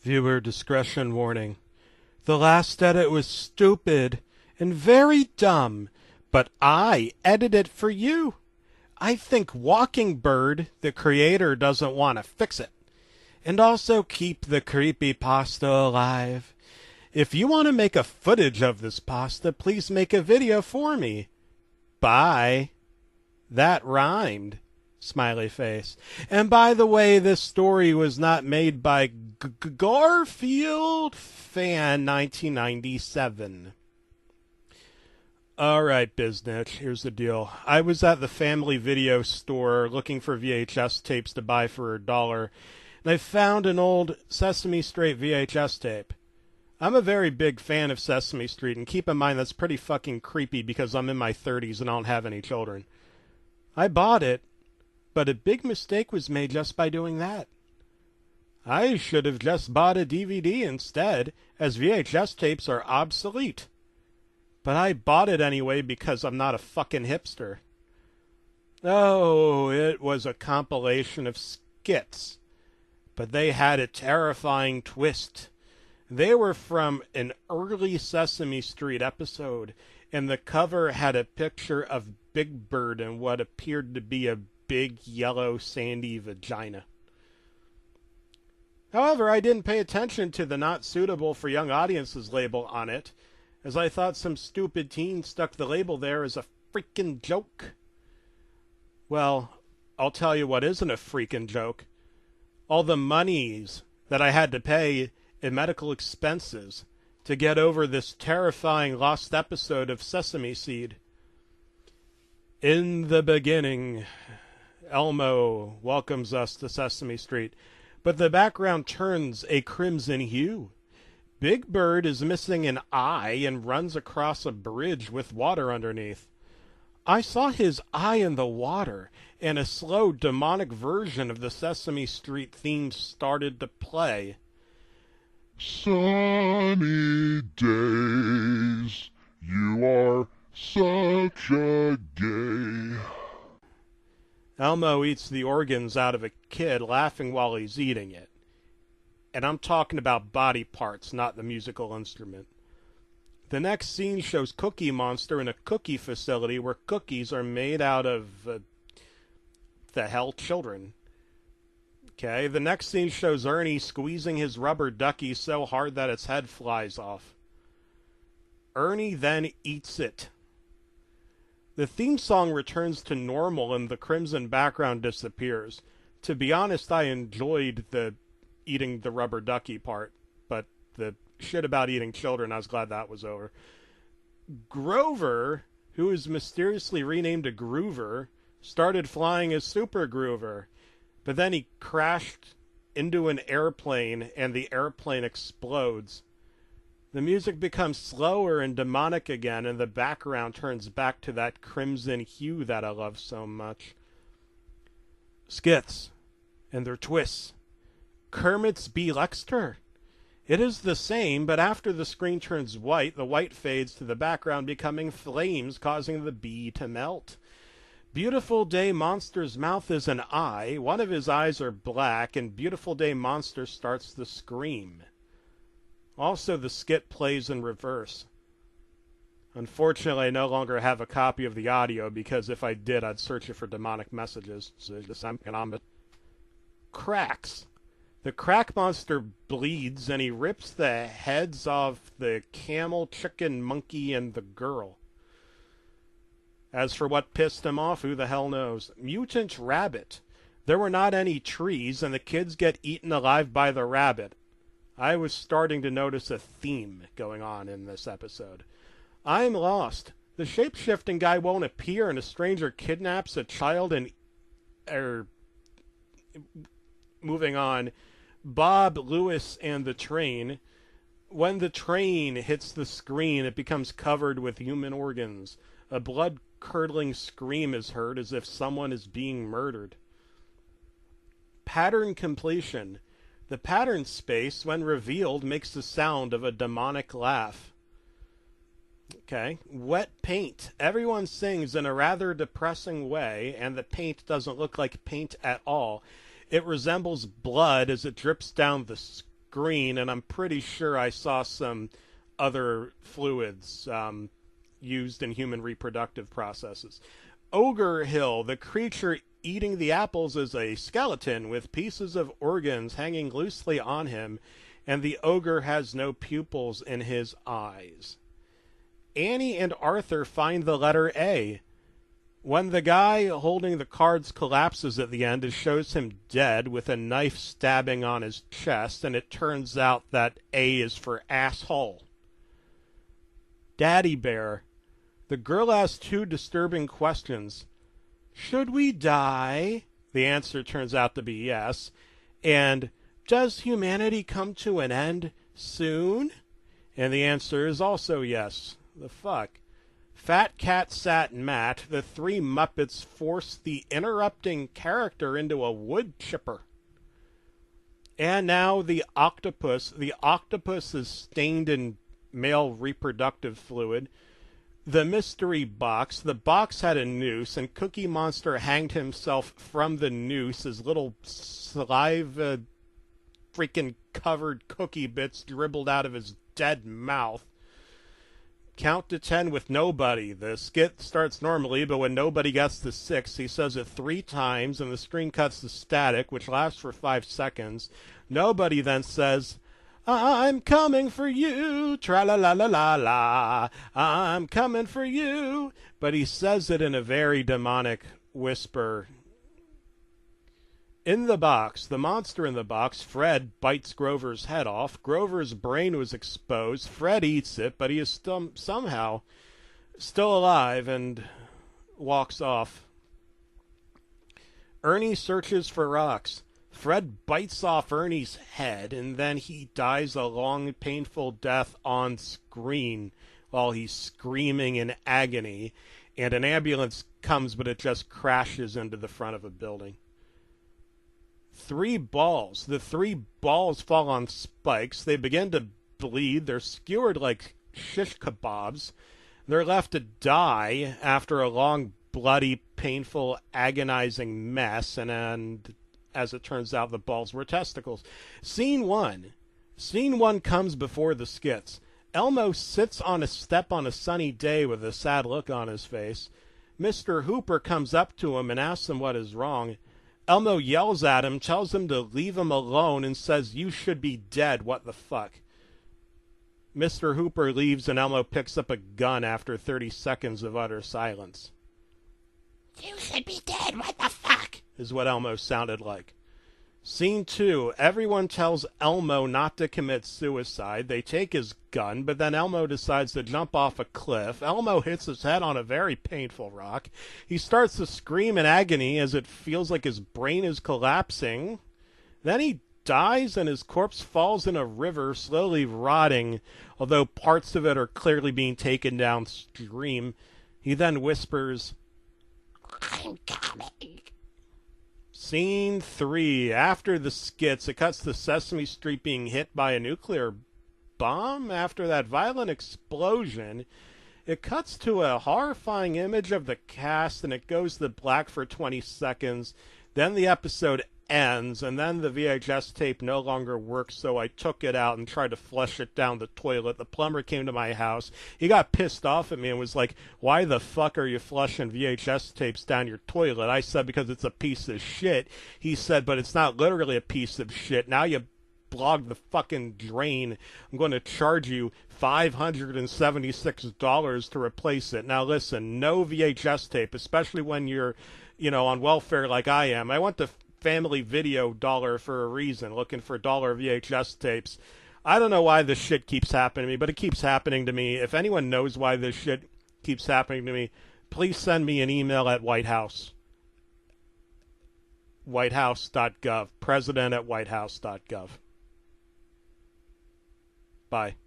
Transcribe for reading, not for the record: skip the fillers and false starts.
Viewer discretion warning. The last edit was stupid and very dumb, but I edited it for you. I think Walking Bird, the creator, doesn't want to fix it. And also keep the creepypasta alive. If you want to make a footage of this pasta, please make a video for me. Bye. That rhymed. Smiley face. And by the way, this story was not made by Garfield Fan 1997. Alright, Biznitch, here's the deal. I was at the family video store looking for VHS tapes to buy for $1, and I found an old Sesame Street VHS tape. I'm a very big fan of Sesame Street, and keep in mind that's pretty fucking creepy because I'm in my 30s and I don't have any children. I bought it, but a big mistake was made just by doing that. I should have just bought a DVD instead, as VHS tapes are obsolete. But I bought it anyway because I'm not a fucking hipster. Oh, it was a compilation of skits. But they had a terrifying twist. They were from an early Sesame Street episode, and the cover had a picture of Big Bird and what appeared to be a big yellow sandy vagina. However, I didn't pay attention to the not suitable for young audiences label on it, as I thought some stupid teen stuck the label there as a freaking joke. Well, I'll tell you what isn't a freaking joke. All the monies that I had to pay in medical expenses to get over this terrifying lost episode of Sesame Seed. In the beginning, Elmo welcomes us to Sesame Street, but the background turns a crimson hue. Big Bird is missing an eye and runs across a bridge with water underneath. I saw his eye in the water, and a slow demonic version of the Sesame Street theme started to play. Sunny days, you are such a gay. Elmo eats the organs out of a kid, laughing while he's eating it. And I'm talking about body parts, not the musical instrument. The next scene shows Cookie Monster in a cookie facility where cookies are made out of, children. Okay, the next scene shows Ernie squeezing his rubber ducky so hard that its head flies off. Ernie then eats it. The theme song returns to normal and the crimson background disappears. To be honest, I enjoyed the eating the rubber ducky part, but the shit about eating children, I was glad that was over. Grover, who is mysteriously renamed to Groover, started flying as Super Groover, but then he crashed into an airplane and the airplane explodes. The music becomes slower and demonic again, and the background turns back to that crimson hue that I love so much. Skits and their twists. Kermit's B. Lexter. It is the same, but after the screen turns white, the white fades to the background, becoming flames, causing the bee to melt. Beautiful Day Monster's mouth is an eye, one of his eyes are black, and Beautiful Day Monster starts to scream. Also, the skit plays in reverse. Unfortunately, I no longer have a copy of the audio, because if I did, I'd search it for demonic messages. Cracks. The crack monster bleeds, and he rips the heads off the camel, chicken, monkey, and the girl. As for what pissed him off, who the hell knows? Mutant rabbit. There were not any trees, and the kids get eaten alive by the rabbit. I was starting to notice a theme going on in this episode. I'm lost. The shape-shifting guy won't appear, and a stranger kidnaps a child and... Moving on. Bob, Lewis, and the train. When the train hits the screen, it becomes covered with human organs. A blood-curdling scream is heard as if someone is being murdered. Pattern completion. The pattern space, when revealed, makes the sound of a demonic laugh. Okay. Wet paint. Everyone sings in a rather depressing way, and the paint doesn't look like paint at all. It resembles blood as it drips down the screen, and I'm pretty sure I saw some other fluids used in human reproductive processes. Ogre Hill, the creature eating the apples, is a skeleton with pieces of organs hanging loosely on him, and the ogre has no pupils in his eyes. Annie and Arthur find the letter A. When the guy holding the cards collapses at the end, it shows him dead with a knife stabbing on his chest, and it turns out that A is for asshole. Daddy Bear. The girl asks two disturbing questions. Should we die? The answer turns out to be yes. And does humanity come to an end soon? And the answer is also yes. The fuck? Fat Cat Sat Matt, the three Muppets force the interrupting character into a wood chipper. And now the octopus. The octopus is stained in male reproductive fluid. The mystery box. The box had a noose, and Cookie Monster hanged himself from the noose as little saliva freaking covered cookie bits dribbled out of his dead mouth. Count to 10 with nobody. The skit starts normally, but when nobody gets to 6, he says it 3 times, and the screen cuts to static, which lasts for 5 seconds. Nobody then says, I'm coming for you, tra-la-la-la-la-la, I'm coming for you. But he says it in a very demonic whisper. In the box, the monster in the box, Fred, bites Grover's head off. Grover's brain was exposed. Fred eats it, but he is somehow still alive and walks off. Ernie searches for rocks. Fred bites off Ernie's head, and then he dies a long, painful death on screen while he's screaming in agony, and an ambulance comes, but it just crashes into the front of a building. 3 balls. The 3 balls fall on spikes. They begin to bleed. They're skewered like shish kebabs. They're left to die after a long, bloody, painful, agonizing mess, and as it turns out, the balls were testicles. Scene 1. Scene 1 comes before the skits. Elmo sits on a step on a sunny day with a sad look on his face. Mr. Hooper comes up to him and asks him what is wrong. Elmo yells at him, tells him to leave him alone, and says, "You should be dead, what the fuck?" Mr. Hooper leaves, and Elmo picks up a gun after 30 seconds of utter silence. "You should be dead, what the fuck?" is what Elmo sounded like. Scene 2. Everyone tells Elmo not to commit suicide. They take his gun, but then Elmo decides to jump off a cliff. Elmo hits his head on a very painful rock. He starts to scream in agony as it feels like his brain is collapsing. Then he dies, and his corpse falls in a river, slowly rotting, although parts of it are clearly being taken downstream. He then whispers, "I'm coming." Scene 3. After the skits, it cuts to Sesame Street being hit by a nuclear bomb. After that violent explosion, it cuts to a horrifying image of the cast, and it goes to black for 20 seconds. Then the episode ends, and then the VHS tape no longer works, so I took it out and tried to flush it down the toilet. The plumber came to my house. He got pissed off at me and was like, "Why the fuck are you flushing VHS tapes down your toilet?" I said, "Because it's a piece of shit." He said, "But it's not literally a piece of shit. Now you blocked the fucking drain. I'm going to charge you $576 to replace it." Now listen, no VHS tape, especially when you're, on welfare like I am. I went to Family Video Dollar for a reason, looking for dollar VHS tapes. I don't know why this shit keeps happening to me, but it keeps happening to me. If anyone knows why this shit keeps happening to me, please send me an email at White House. whitehouse.gov. president@whitehouse.gov. Bye.